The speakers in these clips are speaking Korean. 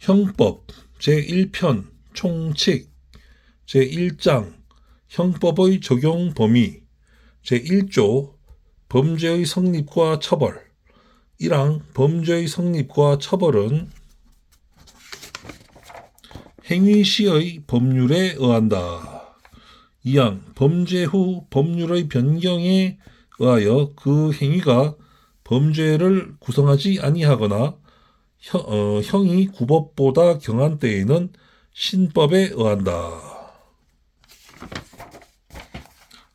형법 제1편 총칙 제1장 형법의 적용 범위 제1조 범죄의 성립과 처벌 1항 범죄의 성립과 처벌은 행위 시의 법률에 의한다. 2항 범죄 후 법률의 변경에 의하여 그 행위가 범죄를 구성하지 아니하거나 형이 구법보다 경한 때에는 신법에 의한다.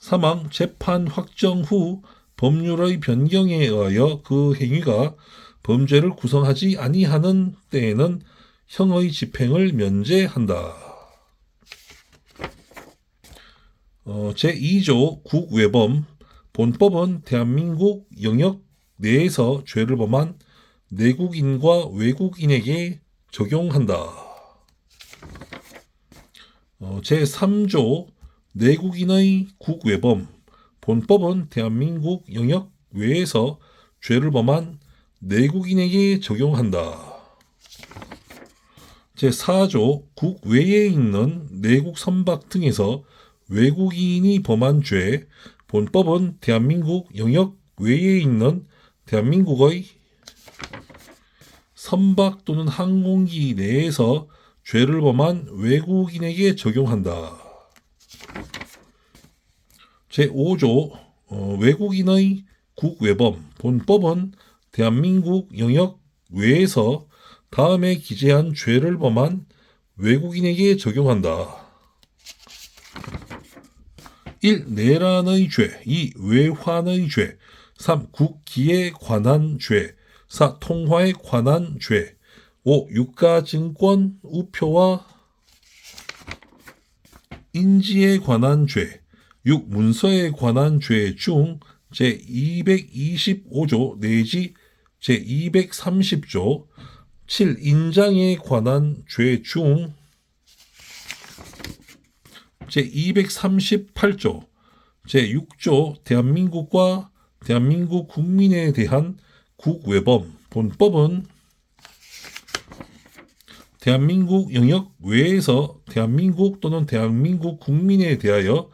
3항 재판 확정 후 법률의 변경에 의하여 그 행위가 범죄를 구성하지 아니하는 때에는 형의 집행을 면제한다. 제2조 국외범 본법은 대한민국 영역 내에서 죄를 범한 내국인과 외국인에게 적용한다. 제3조 내국인의 국외범 본법은 대한민국 영역 외에서 죄를 범한 내국인에게 적용한다. 제4조 국외에 있는 내국 선박 등에서 외국인이 범한 죄 본법은 대한민국 영역 외에 있는 대한민국의 선박 또는 항공기 내에서 죄를 범한 외국인에게 적용한다. 제5조 외국인의 국외범 본법은 대한민국 영역 외에서 다음에 기재한 죄를 범한 외국인에게 적용한다. 1. 내란의 죄 2. 외환의 죄 3. 국기에 관한 죄 4. 통화에 관한 죄 5. 유가증권 우표와 인지에 관한 죄 6. 문서에 관한 죄 중 제225조 내지 제230조 7. 인장에 관한 죄 중 제238조 제6조 대한민국과 대한민국 국민에 대한 국외범 본법은 대한민국 영역 외에서 대한민국 또는 대한민국 국민에 대하여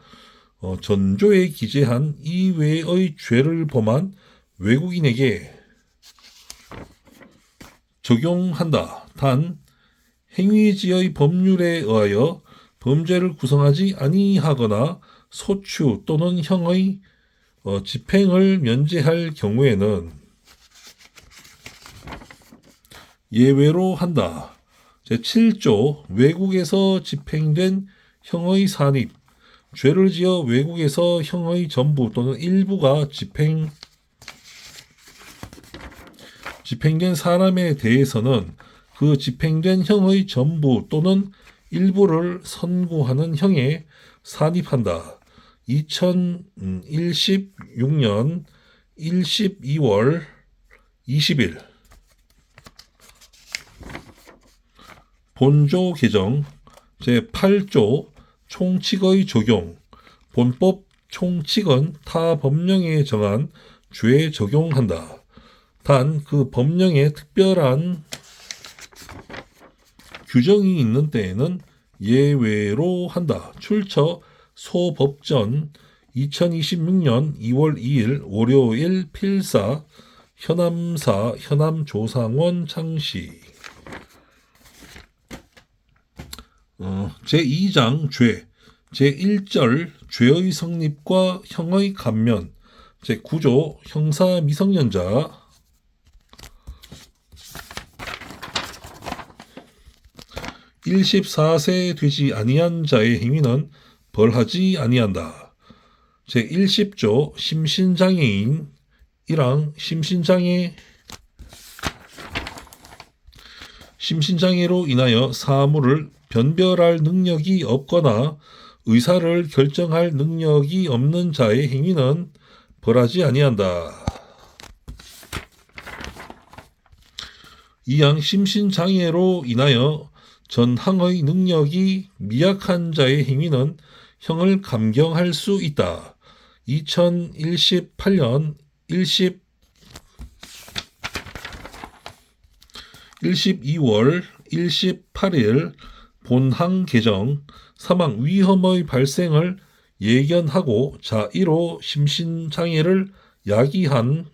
전조에 기재한 이외의 죄를 범한 외국인에게 적용한다. 단 행위지의 법률에 의하여 범죄를 구성하지 아니하거나 소추 또는 형의 집행을 면제할 경우에는 예외로 한다. 제7조 외국에서 집행된 형의 산입 죄를 지어 외국에서 형의 전부 또는 일부가 집행된 사람에 대해서는 그 집행된 형의 전부 또는 일부를 선고하는 형에 산입한다. 2016년 12월 20일 본조 개정 제8조 총칙의 적용 본법 총칙은 타 법령에 정한 죄에 적용한다. 단 그 법령에 특별한 규정이 있는 때에는 예외로 한다. 출처 소법전 2026년 2월 2일 월요일 필사 현암사 현암조상원 창시 제2장 죄 제1절 죄의 성립과 형의 감면 제9조 형사 미성년자 14세 되지 아니한 자의 행위는 벌하지 아니한다. 제110조 심신장애인 1항 심신장애로 인하여 사물을 변별할 능력이 없거나 의사를 결정할 능력이 없는 자의 행위는 벌하지 아니한다. 2항 심신장애로 인하여 전항의 능력이 미약한 자의 행위는 형을 감경할 수 있다. 2018년 12월 18일 본항 개정 사망 위험의 발생을 예견하고 자1호 심신장애를 야기한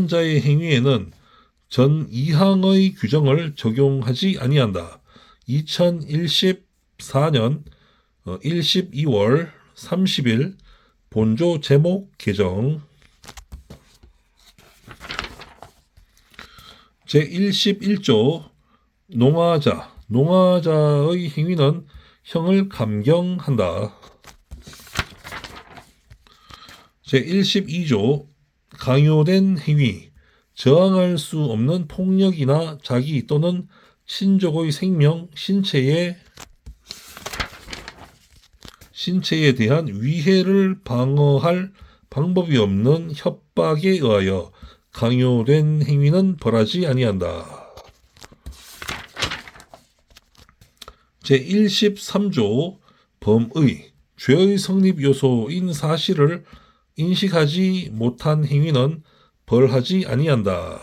자의 행위에는 전 2항의 규정을 적용하지 아니한다. 2014년 12월 30일 본조 제목 개정 제111조 농아자의 행위는 형을 감경한다. 제112조 강요된 행위 저항할 수 없는 폭력이나 자기 또는 친족의 생명, 신체에 대한 위해를 방어할 방법이 없는 협박에 의하여 강요된 행위는 벌하지 아니한다. 제113조 범의 죄의 성립 요소인 사실을 인식하지 못한 행위는 벌하지 아니한다.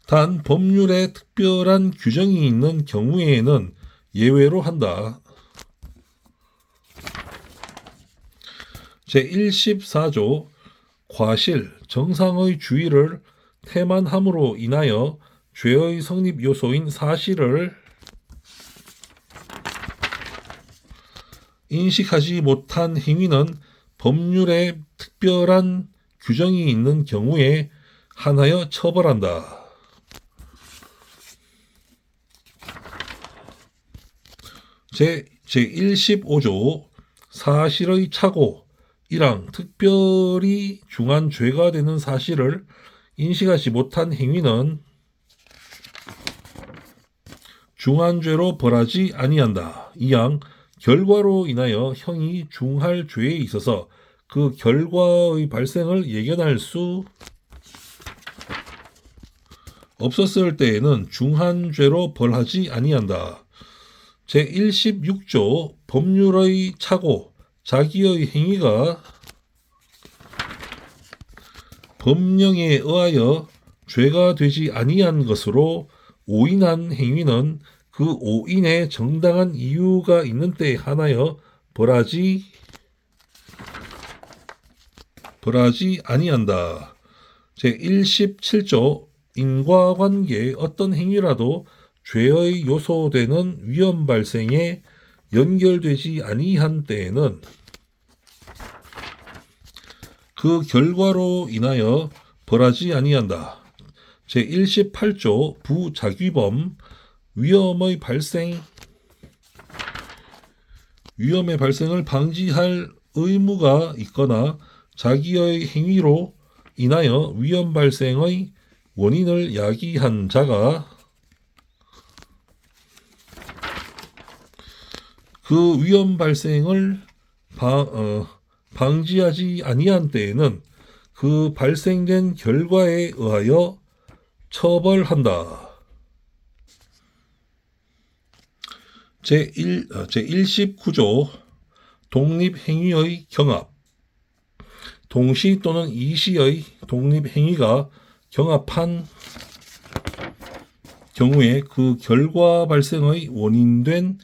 단 법률에 특별한 규정이 있는 경우에는 예외로 한다. 제114조 과실, 정상의 주의를 태만함으로 인하여 죄의 성립 요소인 사실을 인식하지 못한 행위는 법률에 특별한 규정이 있는 경우에 한하여 처벌한다. 제115조 사실의 착오 1항 특별히 중한 죄가 되는 사실을 인식하지 못한 행위는 중한죄로 벌하지 아니한다. 2항 결과로 인하여 형이 중할 죄에 있어서 그 결과의 발생을 예견할 수 없었을 때에는 중한죄로 벌하지 아니한다. 제116조 법률의 착오 자기의 행위가 법령에 의하여 죄가 되지 아니한 것으로 오인한 행위는 그 오인에 정당한 이유가 있는 때에 한하여 벌하지 아니한다. 제117조 인과관계 어떤 행위라도 죄의 요소되는 위험 발생에 연결되지 아니한 때에는 그 결과로 인하여 벌하지 아니한다. 제118조 부작위범 위험의 발생을 방지할 의무가 있거나 자기의 행위로 인하여 위험 발생의 원인을 야기한 자가 그 위험 발생을 방지하지 아니한 때에는 그 발생된 결과에 의하여 처벌한다. 제119조 독립행위의 경합 동시 또는 이시의 독립행위가 경합한 경우에 그 결과 발생의 원인된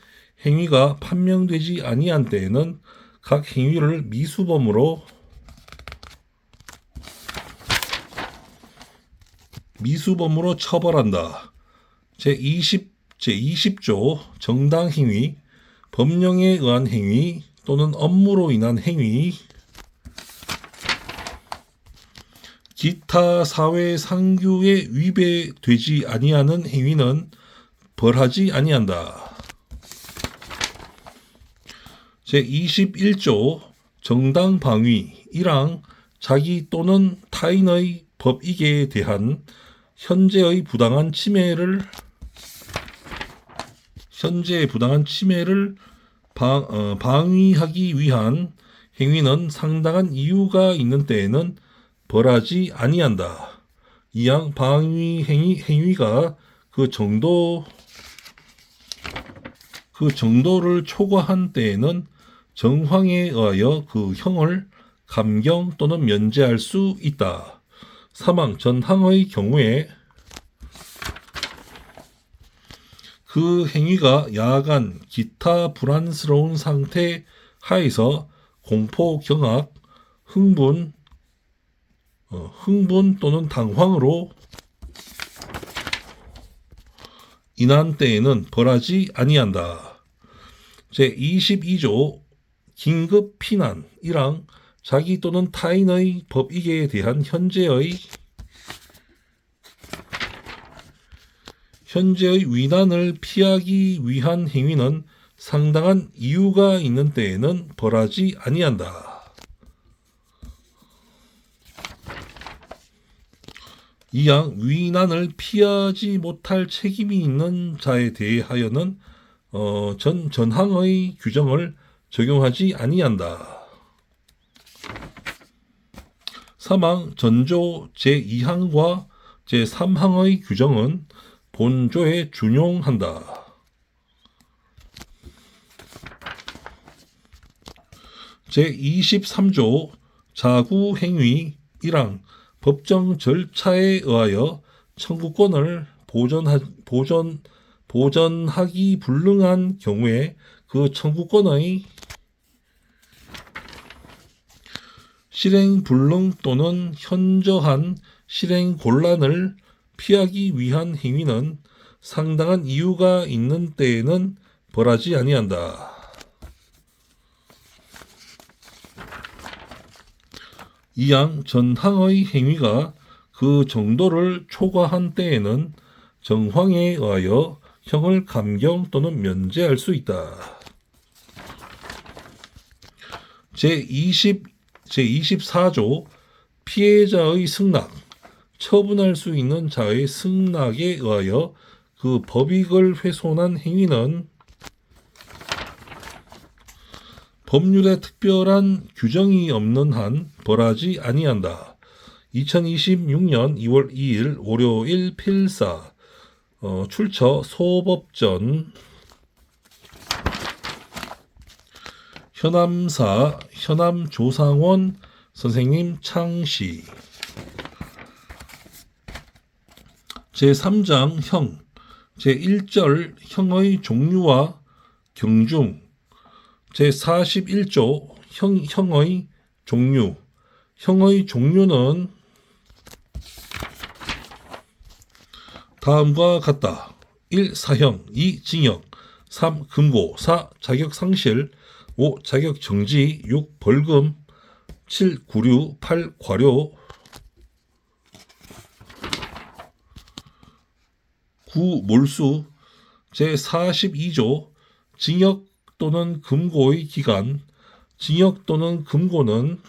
행위가 판명되지 아니한 때에는 각 행위를 미수범으로 처벌한다. 제20조 정당행위 법령에 의한 행위 또는 업무로 인한 행위 기타 사회 상규에 위배되지 아니하는 행위는 벌하지 아니한다. 제21조 정당방위 1항 자기 또는 타인의 법익에 대한 현재의 부당한 침해를 방위하기 위한 행위는 상당한 이유가 있는 때에는 벌하지 아니한다. 2항 방위 행위가 그 정도를 초과한 때에는 정황에 의하여 그 형을 감경 또는 면제할 수 있다. 사망 전항의 경우에 그 행위가 야간 기타 불안스러운 상태 하에서 공포, 경악, 흥분 또는 당황으로 인한 때에는 벌하지 아니한다. 제22조 긴급 피난 1항 자기 또는 타인의 법익에 대한 현재의 위난을 피하기 위한 행위는 상당한 이유가 있는 때에는 벌하지 아니한다. 2항 위난을 피하지 못할 책임이 있는 자에 대하여는 전항의 규정을 적용하지 아니한다. 3항 전조 제2항과 제3항의 규정은 본조에 준용한다. 제23조 자구행위 1항 법정 절차에 의하여 청구권을 보전하기 불능한 경우에 그 청구권의 실행 불능 또는 현저한 실행 곤란을 피하기 위한 행위는 상당한 이유가 있는 때에는 벌하지 아니한다. 2항 전항의 행위가 그 정도를 초과한 때에는 정황에 의하여 형을 감경 또는 면제할 수 있다. 제24조 피해자의 승낙 처분할 수 있는 자의 승낙에 의하여 그 법익을 훼손한 행위는 법률에 특별한 규정이 없는 한 벌하지 아니한다. 2026년 2월 2일 월요일 필사 출처 소법전 현암사 현암조상원 선생님 창시 제3장 형 제1절 형의 종류와 경중 제41조 형의 종류 형의 종류는 다음과 같다. 1. 사형 2. 징역 3. 금고 4. 자격 상실 5. 자격 정지 6. 벌금 7. 구류 8. 과료 9. 몰수 제42조 징역 또는 금고의 기간 징역 또는 금고는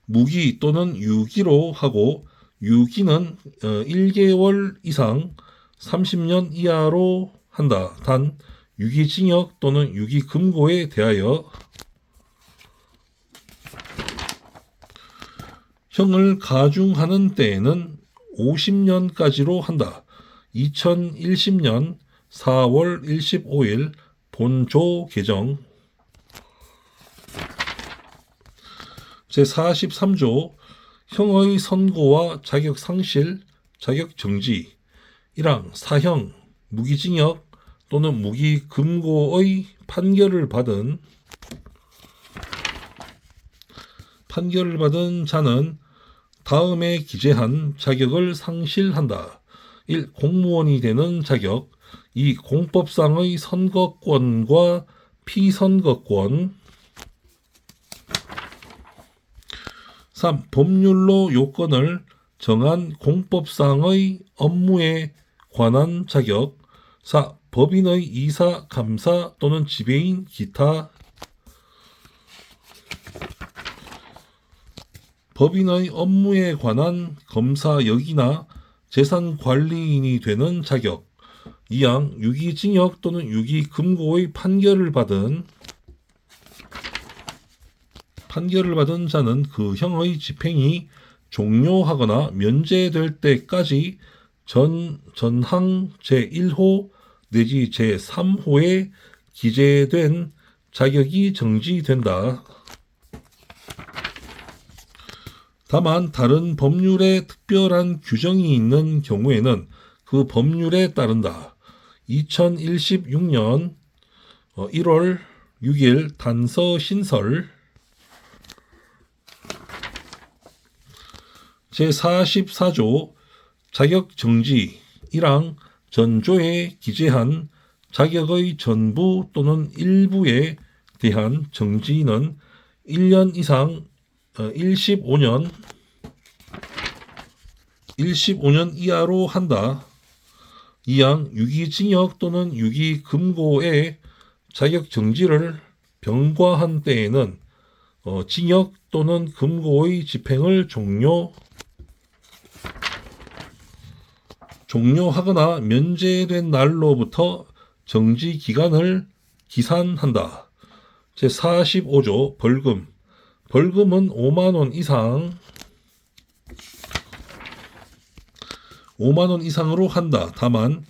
무기 또는 유기로 하고 유기는 1개월 이상 30년 이하로 한다. 단 유기징역 또는 유기금고에 대하여 형을 가중하는 때에는 50년까지로 한다. 2010년 4월 15일 본조 개정 제43조 형의 선고와 자격 상실, 자격 정지 1항 사형, 무기징역 또는 무기금고의 판결을 받은 자는 다음에 기재한 자격을 상실한다. 1. 공무원이 되는 자격 2. 공법상의 선거권과 피선거권 3. 법률로 요건을 정한 공법상의 업무에 관한 자격 4. 법인의 이사, 감사 또는 지배인 기타 법인의 업무에 관한 검사 역이나 재산관리인이 되는 자격 2항 유기징역 또는 유기금고의 판결을 받은 자는 그 형의 집행이 종료하거나 면제될 때까지 전항 제1호 내지 제3호에 기재된 자격이 정지된다. 다만 다른 법률에 특별한 규정이 있는 경우에는 그 법률에 따른다. 2016년 1월 6일 단서 신설 제44조 자격정지 1항 전조에 기재한 자격의 전부 또는 일부에 대한 정지는 1년 이상 15년 이하로 한다. 2항 유기징역 또는 유기금고의 자격정지를 병과한 때에는 징역 또는 금고의 집행을 종료하거나 면제된 날로부터 정지 기간을 기산한다. 제45조 벌금. 벌금은 5만 원 이상으로 한다. 다만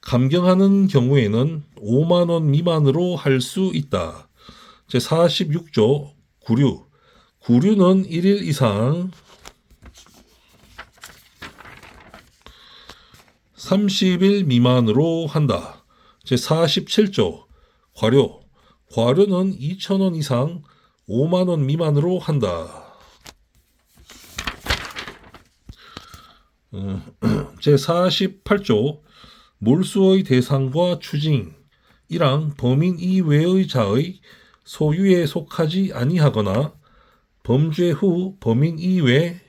감경하는 경우에는 5만 원 미만으로 할 수 있다. 제46조 구류. 구류는 1일 이상 30일 미만으로 한다. 제47조 과료. 과료는 2,000원 이상 5만 원 미만으로 한다. 제48조 몰수의 대상과 추징 1항 범인 이외의 자의 소유에 속하지 아니하거나 범죄 후 범인 이외의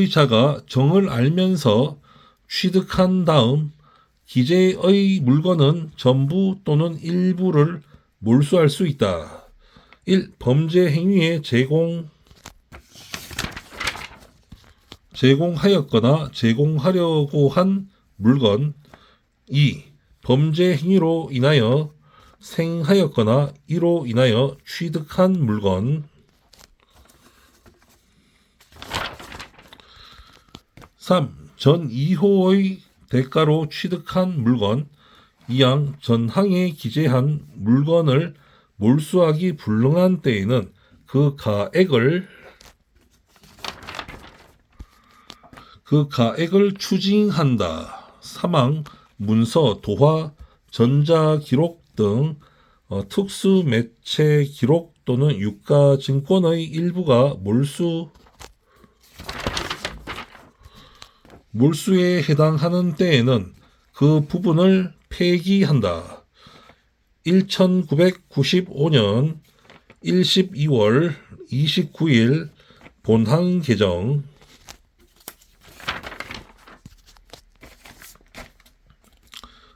자가 정을 알면서 취득한 다음 기재의 물건은 전부 또는 일부를 몰수할 수 있다. 1. 범죄 행위에 제공하였거나 제공하려고 한 물건. 2. 범죄 행위로 인하여 생하였거나 이로 인하여 취득한 물건. 3. 전 2호의 대가로 취득한 물건. 2항 전항에 기재한 물건을 몰수하기 불능한 때에는 그 가액을 추징한다. 3항 문서, 도화, 전자기록 등 특수 매체 기록 또는 유가증권의 일부가 몰수에 해당하는 때에는 그 부분을 폐기한다. 1995년 12월 29일 본항 개정.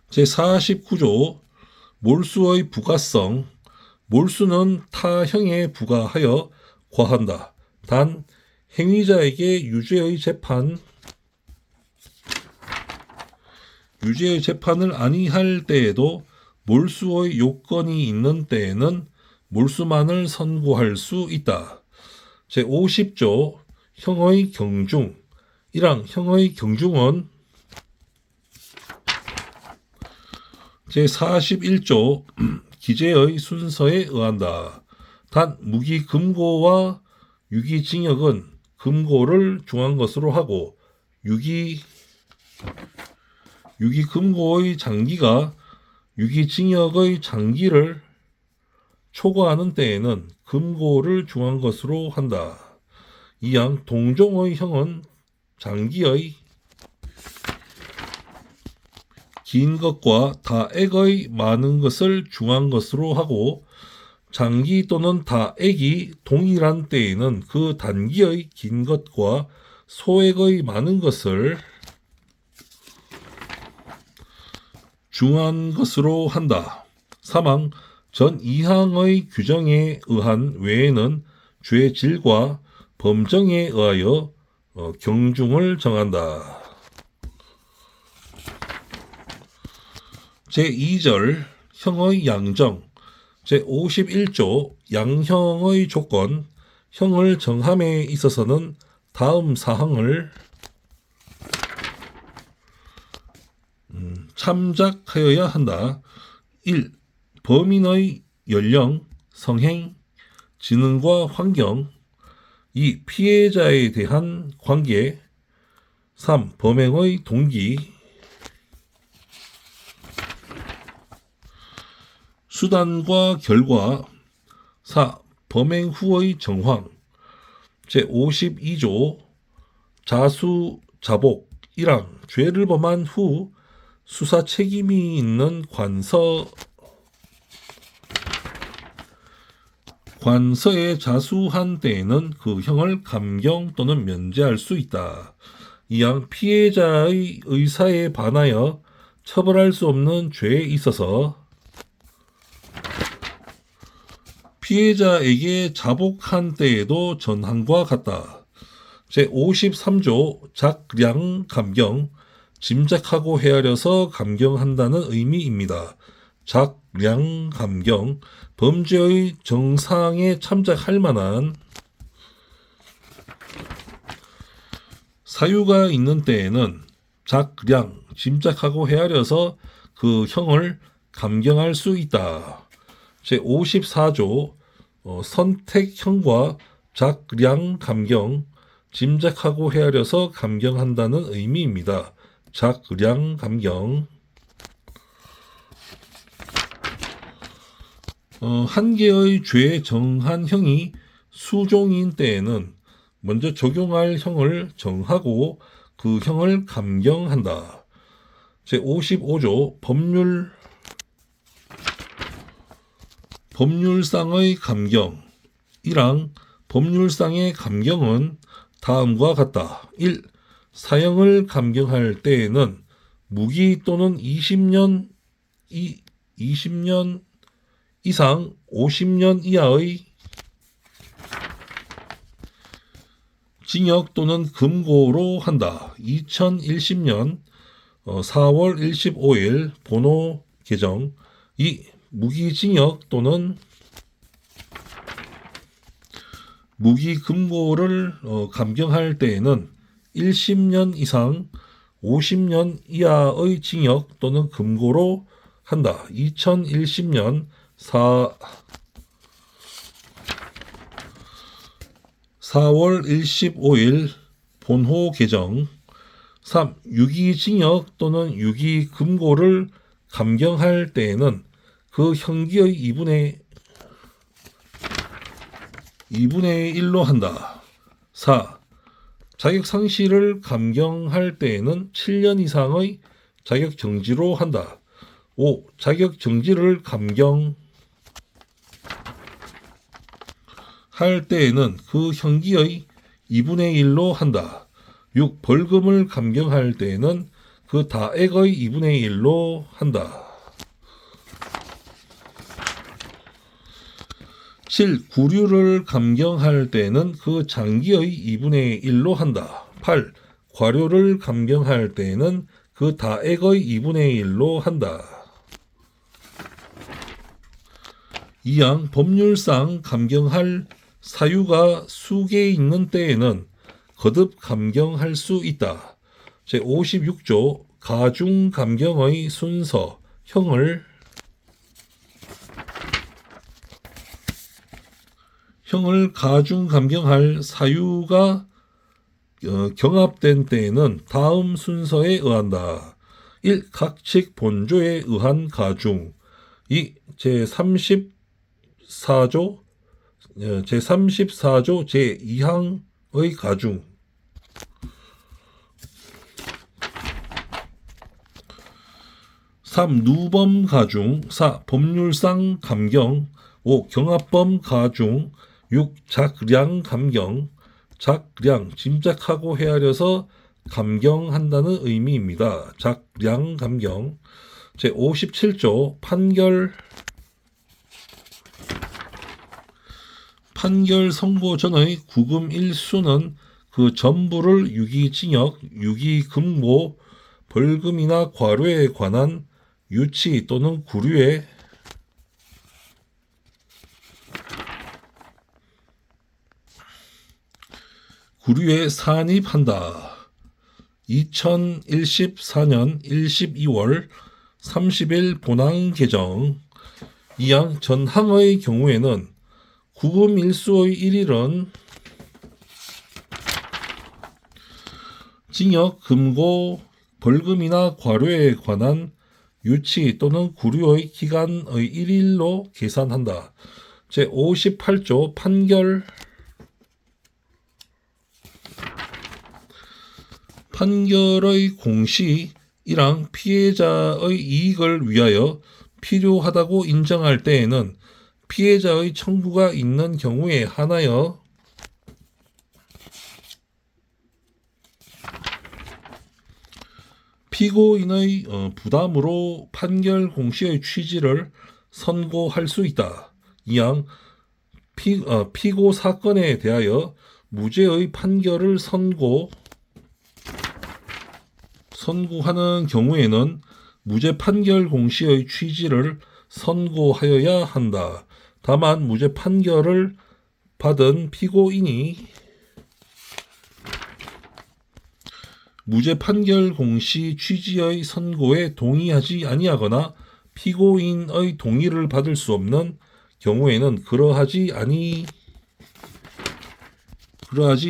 제49조 몰수의 부가성. 몰수는 타형에 부과하여 과한다. 단 행위자에게 유죄의 재판을 아니할 때에도 몰수의 요건이 있는 때에는 몰수만을 선고할 수 있다. 제50조 형의 경중. 1항 형의 경중은 제41조 기재의 순서에 의한다. 단 무기금고와 유기징역은 금고를 중한 것으로 하고 유기금고의 장기가 유기징역의 장기를 초과하는 때에는 금고를 중한 것으로 한다. 2항 동종의 형은 장기의 긴 것과 다액의 많은 것을 중한 것으로 하고 장기 또는 다액이 동일한 때에는 그 단기의 긴 것과 소액의 많은 것을 중한 것으로 한다. 3항 전 2항의 규정에 의한 외에는 죄의 질과 범정에 의하여 경중을 정한다. 제2절 형의 양정. 제51조 양형의 조건. 형을 정함에 있어서는 다음 사항을 참작하여야 한다. 1. 범인의 연령, 성행, 지능과 환경. 2. 피해자에 대한 관계. 3. 범행의 동기. 수단과 결과. 4. 범행 후의 정황. 제52조 자수자복 1항 죄를 범한 후 수사 책임이 있는 관서에 자수한 때에는 그 형을 감경 또는 면제할 수 있다. 2항 피해자의 의사에 반하여 처벌할 수 없는 죄에 있어서 피해자에게 자복한 때에도 전항과 같다. 제53조 작량 감경 짐작하고 헤아려서 감경한다는 의미입니다. 작량 감경 범죄의 정상에 참작할 만한 사유가 있는 때에는 작량 짐작하고 헤아려서 그 형을 감경할 수 있다. 제54조 선택형과 작량 감경 짐작하고 헤아려서 감경한다는 의미입니다. 작량 감경. 한 개의 죄 정한 형이 수종인 때에는 먼저 적용할 형을 정하고 그 형을 감경한다. 제55조 법률상의 감경 1항 법률상의 감경은 다음과 같다. 1. 사형을 감경할 때에는 무기 또는 20년 이상 50년 이하의 징역 또는 금고로 한다. 2010년 4월 25일 번호 개정. 2. 무기징역 또는 무기금고를 감경할 때에는 10년 이상 50년 이하의 징역 또는 금고로 한다. 2010년 4월 25일 본호 개정. 3. 유기징역 또는 유기금고를 감경할 때에는 그 형기의 2분의 1로 한다. 4. 자격상실을 감경할 때에는 7년 이상의 자격정지로 한다. 5. 자격정지를 감경할 때에는 그 형기의 2분의 1로 한다. 6. 벌금을 감경할 때에는 그 다액의 2분의 1로 한다. 7. 구류를 감경할 때는 그 장기의 2분의 1로 한다. 8. 과료를 감경할 때는 그 다액의 2분의 1로 한다. 2항 법률상 감경할 사유가 수개 있는 때에는 거듭 감경할 수 있다. 제56조 가중 감경의 순서, 형을 가중 감경할 사유가 경합된 때에는 다음 순서에 의한다. 1. 각칙 본조에 의한 가중. 2. 제34조 제2항의 가중. 3. 누범 가중. 4. 법률상 감경. 5. 경합범 가중. 6. 작량 감경. 작량 짐작하고 헤아려서 감경한다는 의미입니다. 작량 감경. 제57조 판결 선고 전의 구금 일수는 그 전부를 유기징역, 유기금고, 벌금이나 과료에 관한 유치 또는 구류에 산입한다. 2014년 12월 30일 본항 개정. 이양 전항의 경우에는 구금 일수의 1일은 징역, 금고, 벌금이나 과료에 관한 유치 또는 구류의 기간의 1일로 계산한다. 제58조 판결의 공시 1항 피해자의 이익을 위하여 필요하다고 인정할 때에는 피해자의 청구가 있는 경우에 한하여 피고인의 부담으로 판결 공시의 취지를 선고할 수 있다. 이항 피고 사건에 대하여 무죄의 판결을 선고하는 경우에는 무죄 판결 공시의 취지를 선고하여야 한다. 다만 무죄 판결을 받은 피고인이 무죄 판결 공시 취지의 선고에 동의하지 아니하거나 피고인의 동의를 받을 수 없는 경우에는 그러하지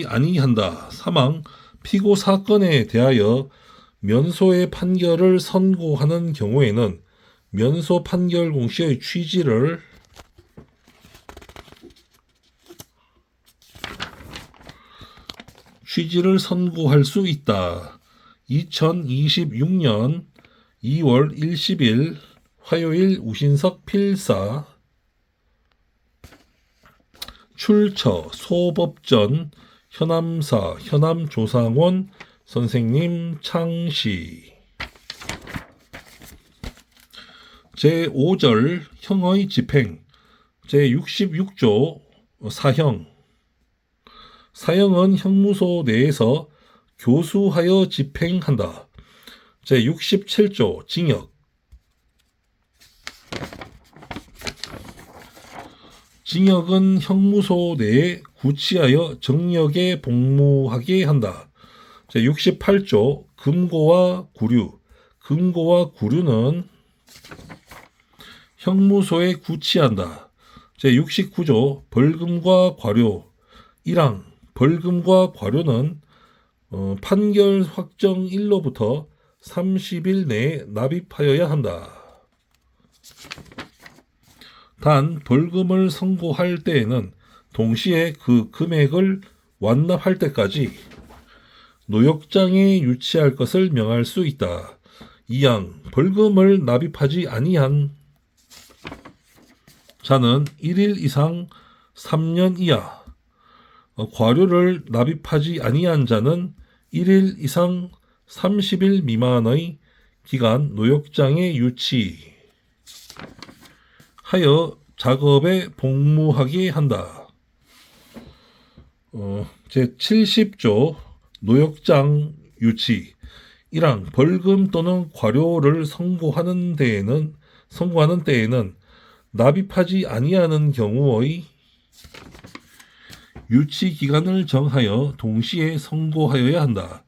아니한다. 사망 피고 사건에 대하여 면소의 판결을 선고하는 경우에는 면소 판결 공시의 취지를 선고할 수 있다. 2026년 2월 10일 화요일 우신석 필사 출처 소법전 현암사 현암조상원 선생님 창시 제5절 형의 집행 제66조 사형은 형무소 내에서 교수하여 집행한다. 제67조 징역은 형무소 내에 구치하여 정력에 복무하게 한다. 제68조 금고와 구류는 형무소에 구치한다. 제69조 벌금과 과료 1항 벌금과 과료는 판결 확정일로부터 30일 내에 납입하여야 한다. 단 벌금을 선고할 때에는 동시에 그 금액을 완납할 때까지 노역장에 유치할 것을 명할 수 있다. 2항 벌금을 납입하지 아니한 자는 1일 이상 3년 이하, 과료를 납입하지 아니한 자는 1일 이상 30일 미만의 기간 노역장에 유치하여 작업에 복무하게 한다. 제70조 노역장 유치 1항 벌금 또는 과료를 선고하는 때에는 납입하지 아니하는 경우의 유치 기간을 정하여 동시에 선고하여야 한다.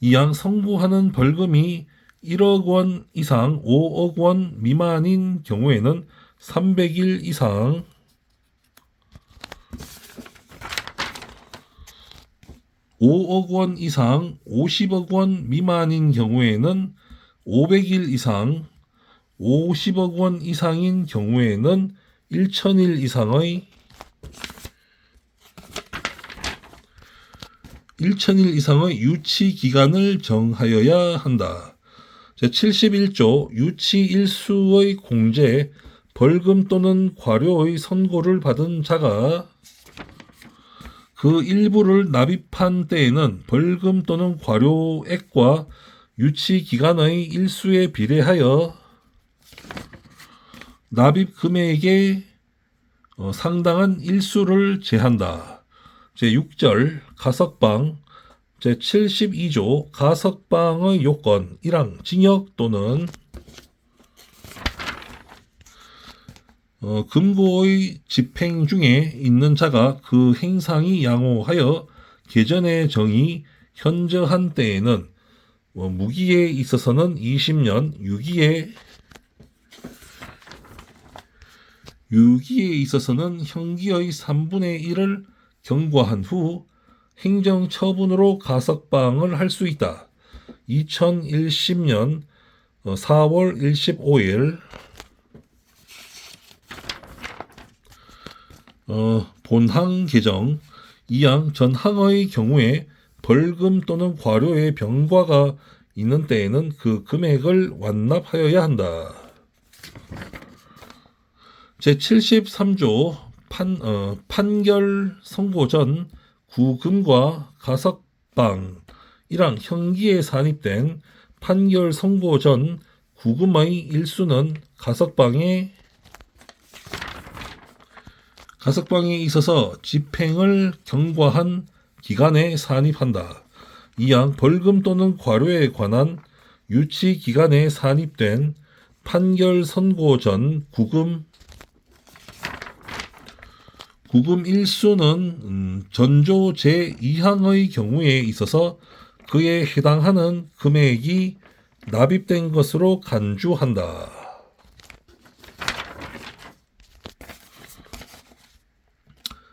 2항 선고하는 벌금이 1억 원 이상 5억 원 미만인 경우에는 300일 이상 5억 원 이상 50억 원 미만인 경우에는 500일 이상 50억 원 이상인 경우에는 1,000일 이상의 유치 기간을 정하여야 한다. 제71조 유치 일수의 공제, 벌금 또는 과료의 선고를 받은 자가 그 일부를 납입한 때에는 벌금 또는 과료액과 유치 기간의 일수에 비례하여 납입 금액에 상당한 일수를 제한다. 제6절 가석방 제72조 가석방의 요건 1항 징역 또는 금고의 집행 중에 있는 자가 그 행상이 양호하여 개전의 정이 현저한 때에는 무기에 있어서는 20년, 유기에 유기에 있어서는 형기의 3분의 1을 경과한 후 행정처분으로 가석방을 할 수 있다. 2010년 4월 15일 본항 개정 2항 전항의 경우에 벌금 또는 과료의 병과가 있는 때에는 그 금액을 완납하여야 한다. 제73조 판결 선고 전 구금과 가석방 1항 형기에 산입된 판결 선고 전 구금의 일수는 가석방에 있어서 집행을 경과한 기간에 산입한다. 2항 벌금 또는 과료에 관한 유치 기간에 산입된 판결 선고 전 구금 일수는 전조 제2항의 경우에 있어서 그에 해당하는 금액이 납입된 것으로 간주한다.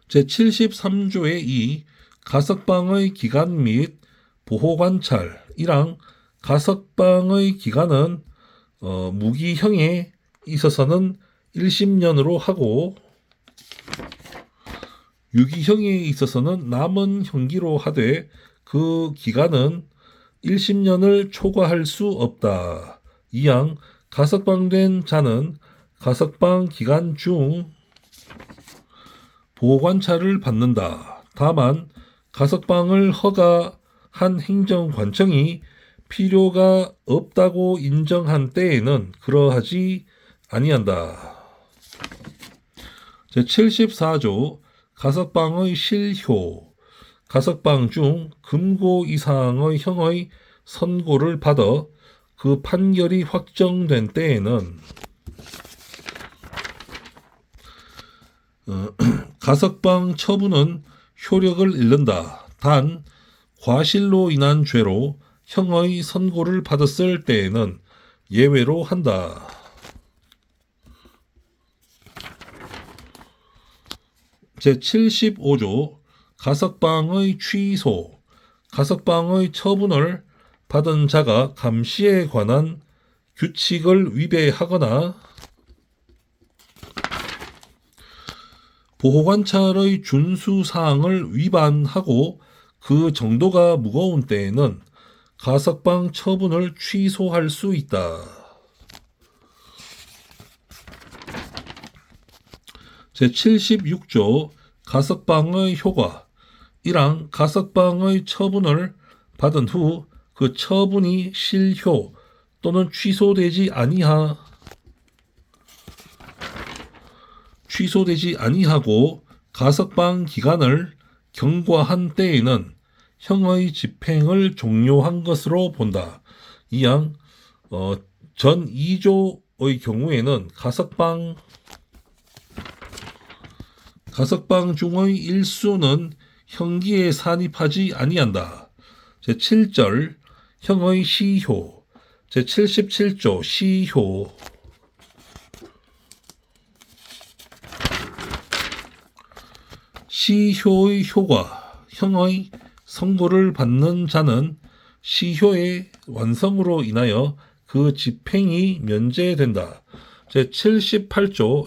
제73조의 2 가석방의 기간 및 보호관찰 1항 가석방의 기간은 무기형에 있어서는 1심년으로 하고 유기형에 있어서는 남은 형기로 하되 그 기간은 1심년을 초과할 수 없다. 2항 가석방된 자는 가석방 기간 중 보호관찰을 받는다. 다만 가석방을 허가한 행정관청이 필요가 없다고 인정한 때에는 그러하지 아니한다. 제74조 가석방의 실효 가석방 중 금고 이상의 형의 선고를 받아 그 판결이 확정된 때에는 가석방 처분은 효력을 잃는다. 단 과실로 인한 죄로 형의 선고를 받았을 때에는 예외로 한다. 제75조 가석방의 취소 가석방의 처분을 받은 자가 감시에 관한 규칙을 위배하거나 보호관찰의 준수사항을 위반하고 그 정도가 무거운 때에는 가석방 처분을 취소할 수 있다. 제76조 가석방의 효과 1항 가석방의 처분을 받은 후 그 처분이 실효 또는 취소되지 아니하고 가석방 기간을 경과한 때에는 형의 집행을 종료한 것으로 본다. 2항 전 2조의 경우에는 가석방 중의 일수는 형기에 산입하지 아니한다. 제7절 형의 시효 제77조 시효 시효의 효과 형의 선고를 받는 자는 시효의 완성으로 인하여 그 집행이 면제된다. 제78조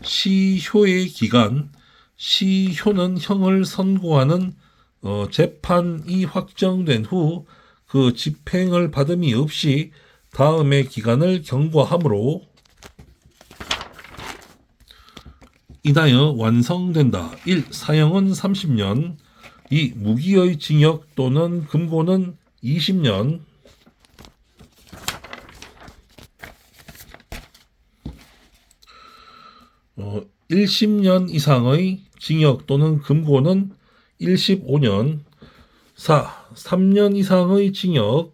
시효의 기간 시효는 형을 선고하는 재판이 확정된 후 그 집행을 받음이 없이 다음의 기간을 경과하므로 인하여 완성된다. 1. 사형은 30년 2. 무기의 징역 또는 금고는 20년 1심년 이상의 징역 또는 금고는 15년 4. 3년 이상의 징역이나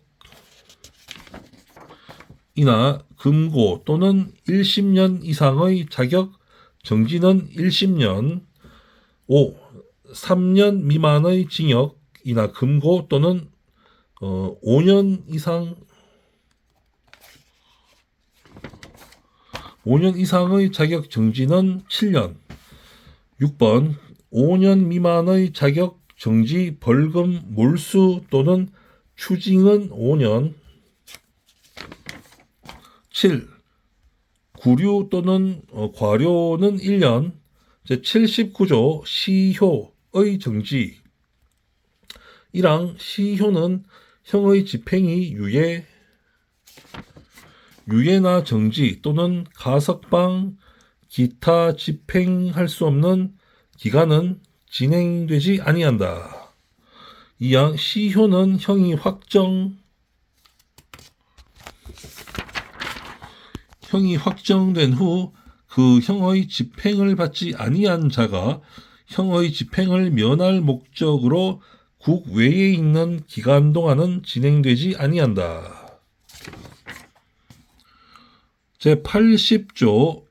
금고 또는 1심년 이상의 자격 정지는 1심년 5. 3년 미만의 징역이나 금고 또는 5년 이상 5년 이상의 자격 정지는 7년. 6번 5년 미만의 자격 정지 벌금 몰수 또는 추징은 5년. 7. 구류 또는 과료는 1년. 제79조 시효의 정지. 1항 시효는 형의 집행이 유예나 정지 또는 가석방 기타 집행할 수 없는 기간은 진행되지 아니한다. 2항 시효는 형이 확정된 후 그 형의 집행을 받지 아니한 자가 형의 집행을 면할 목적으로 국외에 있는 기간 동안은 진행되지 아니한다. 제80조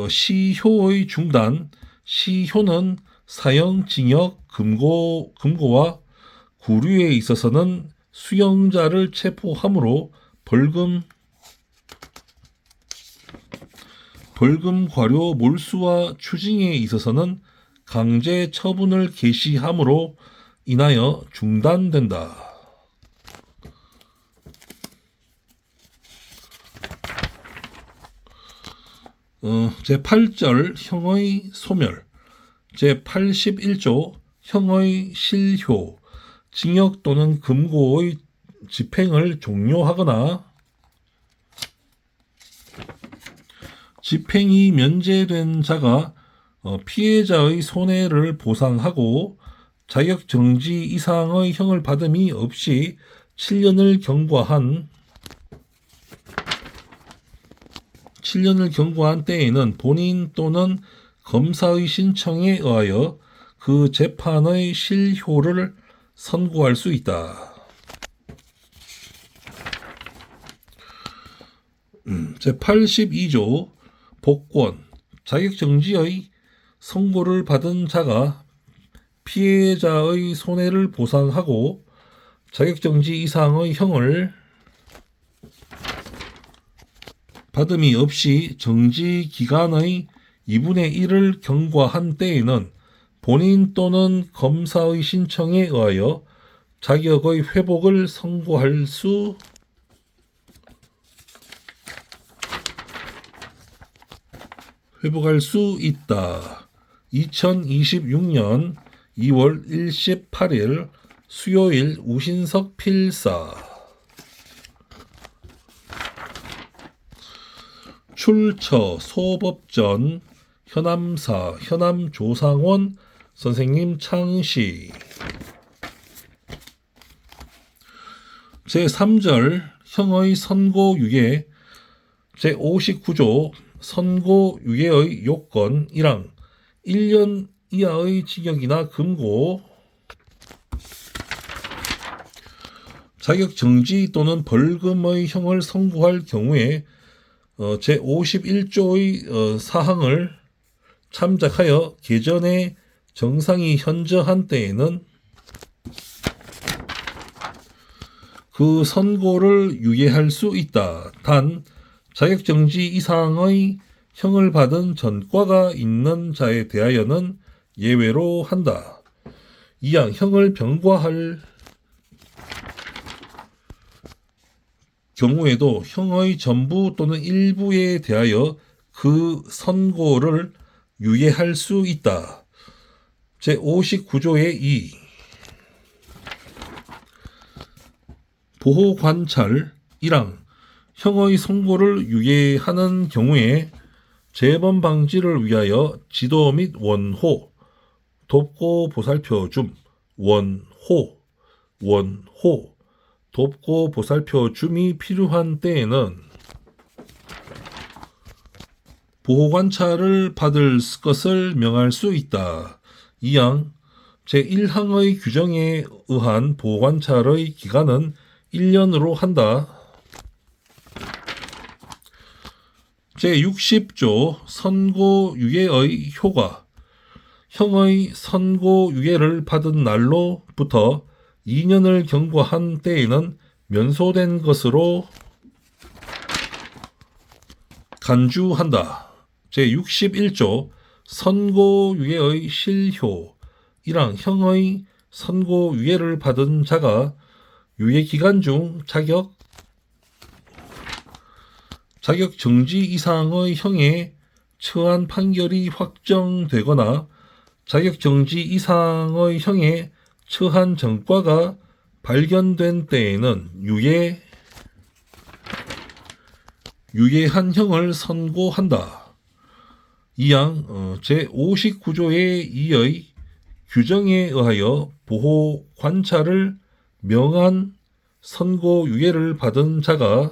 시효의 중단. 시효는 사형, 징역, 금고와 구류에 있어서는 수용자를 체포함으로 벌금, 과료, 몰수와 추징에 있어서는 강제 처분을 개시함으로 인하여 중단된다. 제8절 형의 소멸. 제81조 형의 실효. 징역 또는 금고의 집행을 종료하거나 집행이 면제된 자가 피해자의 손해를 보상하고 자격정지 이상의 형을 받음이 없이 7년을 경과한 때에는 본인 또는 검사의 신청에 의하여 그 재판의 실효를 선고할 수 있다. 제82조 복권. 자격정지의 선고를 받은 자가 피해자의 손해를 보상하고 자격정지 이상의 형을 받음이 없이 정지 기간의 2분의 1을 경과한 때에는 본인 또는 검사의 신청에 의하여 자격의 회복을 선고할 수 있다. 2026년 2월 28일 수요일 우신석 필사. 출처 소법전 현암사 현암조상원 선생님 창시. 제3절 형의 선고유예. 제59조 선고유예의 요건. 1항 1년 이하의 징역이나 금고, 자격정지 또는 벌금의 형을 선고할 경우에 제51조의 사항을 참작하여 개전의 정상이 현저한 때에는 그 선고를 유예할 수 있다. 단 자격정지 이상의 형을 받은 전과가 있는 자에 대하여는 예외로 한다. 2항 형을 병과할 경우에도 형의 전부 또는 일부에 대하여 그 선고를 유예할 수 있다. 제59조의 2. 보호관찰. 1항 형의 선고를 유예하는 경우에 재범 방지를 위하여 지도 및 원호, 돕고 보살펴 줌, 원호, 돕고 보살펴 줌이 필요한 때에는 보호관찰을 받을 것을 명할 수 있다. 2항 제1항의 규정에 의한 보호관찰의 기간은 1년으로 한다. 제60조 선고유예의 효과. 형의 선고유예를 받은 날로부터 2년을 경과한 때에는 면소된 것으로 간주한다. 제61조 선고유예의 실효 1항 형의 선고유예를 받은 자가 유예기간 중 자격 정지 이상의 형에 처한 판결이 확정되거나 자격 정지 이상의 형에 처한 전과가 발견된 때에는 유예한 형을 선고한다. 이항 제59조의 2의 규정에 의하여 보호 관찰을 명한 선고유예를 받은 자가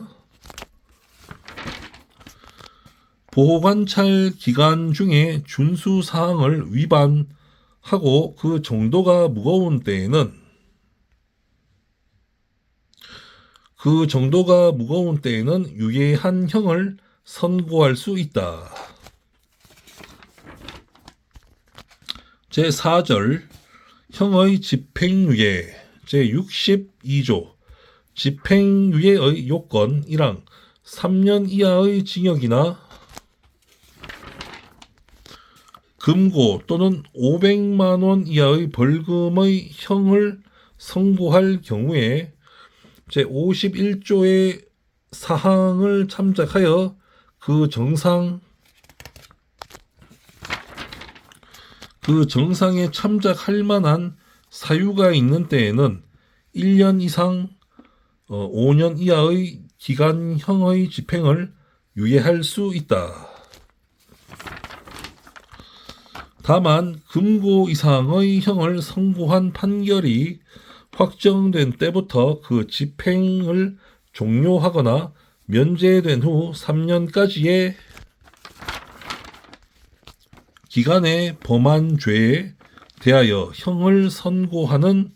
보호관찰 기간 중에 준수사항을 위반하고 그 정도가 무거운 때에는 유예한 형을 선고할 수 있다. 제4절 형의 집행유예 제62조 집행유예의 요건 1항 3년 이하의 징역이나 금고 또는 500만 원 이하의 벌금의 형을 선고할 경우에 제51조의 사항을 참작하여 그 정상에 참작할 만한 사유가 있는 때에는 1년 이상 5년 이하의 기간형의 집행을 유예할 수 있다. 다만 금고 이상의 형을 선고한 판결이 확정된 때부터 그 집행을 종료하거나 면제된 후 3년까지의 기간에 범한 죄에 대하여 형을 선고하는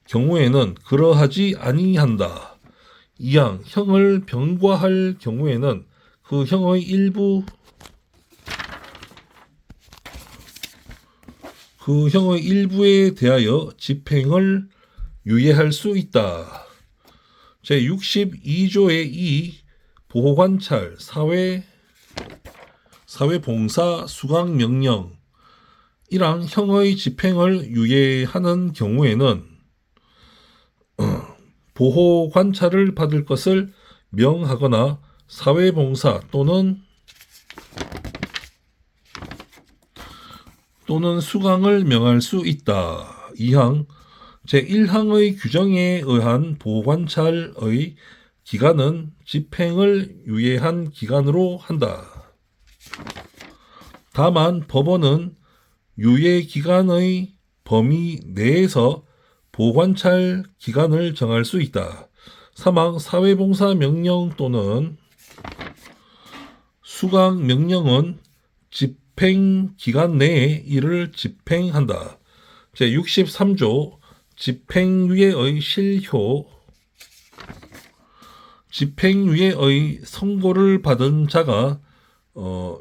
경우에는 그러하지 아니한다. 이항 형을 병과할 경우에는 그 형의 일부에 대하여 집행을 유예할 수 있다. 제62조의 2 보호관찰 사회봉사 수강명령 1항 형의 집행을 유예하는 경우에는 보호관찰을 받을 것을 명하거나 사회봉사 또는 수강을 명할 수 있다. 2항 제1항의 규정에 의한 보호관찰의 기간은 집행을 유예한 기간으로 한다. 다만 법원은 유예 기간의 범위 내에서 보호관찰 기간을 정할 수 있다. 3항 사회봉사 명령 또는 수강 명령은 집행 기간 내에 이를 집행한다. 제63조 집행유예의 실효 집행유예의 선고를 받은 자가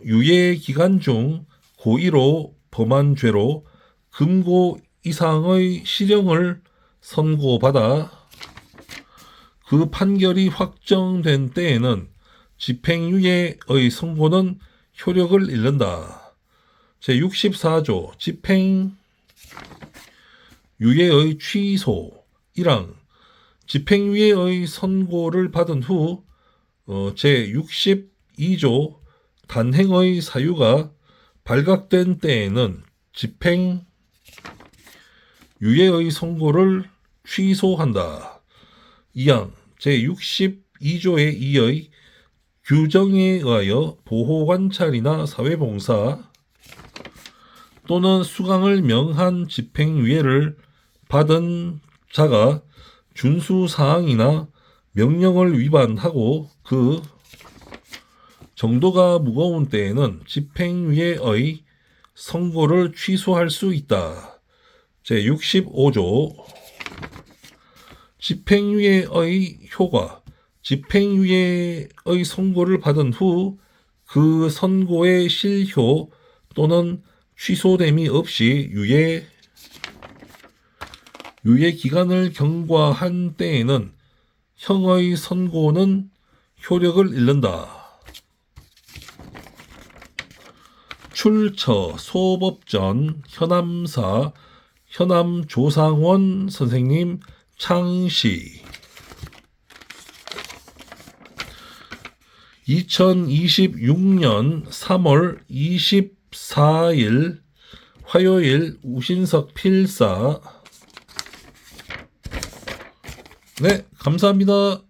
유예 기간 중 고의로 범한 죄로 금고 이상의 실형을 선고받아 그 판결이 확정된 때에는 집행유예의 선고는 효력을 잃는다. 제64조 집행유예의 취소 1항 집행유예의 선고를 받은 후 제62조 단행의 사유가 발각된 때에는 집행유예의 선고를 취소한다. 2항 제62조의 2의 규정에 의하여 보호관찰이나 사회봉사 또는 수강을 명한 집행유예를 받은 자가 준수사항이나 명령을 위반하고 그 정도가 무거운 때에는 집행유예의 선고를 취소할 수 있다. 제65조 집행유예의 효과 집행유예의 선고를 받은 후 그 선고의 실효 또는 취소됨이 없이 유예 기간을 경과한 때에는 형의 선고는 효력을 잃는다. 출처 소법전 현암사 현암조상원 선생님 창시 2026년 3월 24일 화요일 우신석 필사. 네, 감사합니다.